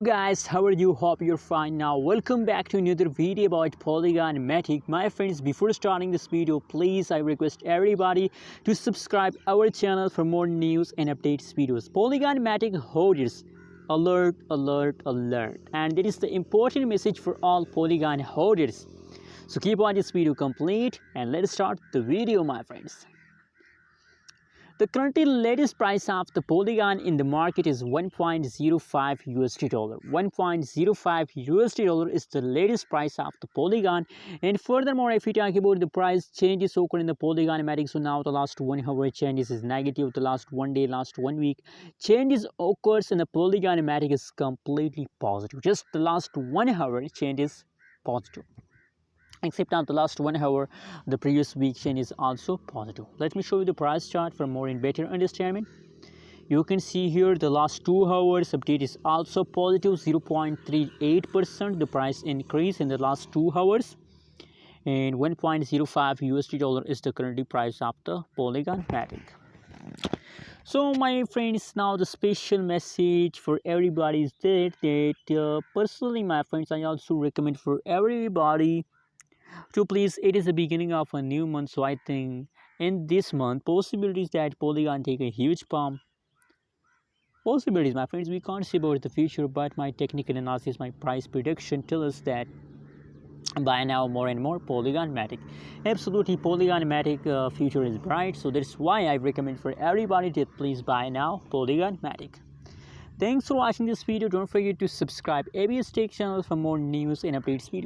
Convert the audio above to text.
Guys, how are you? Hope you're fine. Now welcome back to another video about Polygon Matic. My friends, before starting this video, please I request everybody to subscribe our channel for more news and updates videos. Polygon Matic holders, alert, alert, alert. And that is the important message for all Polygon holders. So keep on this video complete and let's start the video, my friends. The currently latest price of the Polygon in the market is 1.05 USD dollar. 1.05 USD dollar is the latest price of the Polygon. And furthermore, if we talk about the price changes occur in the Polygon Matic, so now the last 1 hour changes is negative, the last 1 day, last 1 week changes occurs in the Polygon Matic is completely positive. Just the last 1 hour changes positive, except on the last 1 hour the previous week chain is also positive. Let me show you the price chart for more and better understanding. You can see here the last 2 hours update is also positive, 0.38% the price increase in the last 2 hours, and 1.05 USD dollar is the currently price of the Polygon Matic. So my friends, now the special message for everybody is that personally, my friends, I also recommend for everybody to please, it is the beginning of a new month, so I think in this month possibilities that Polygon take a huge pump. Possibilities, my friends, we can't see about the future, but my technical analysis, my price prediction tell us that by now more and more Polygon Matic, absolutely Polygon Matic future is bright. So that's why I recommend for everybody to please buy now Polygon Matic. Thanks for watching this video. Don't forget to subscribe ABS Tech channel for more news and updates videos.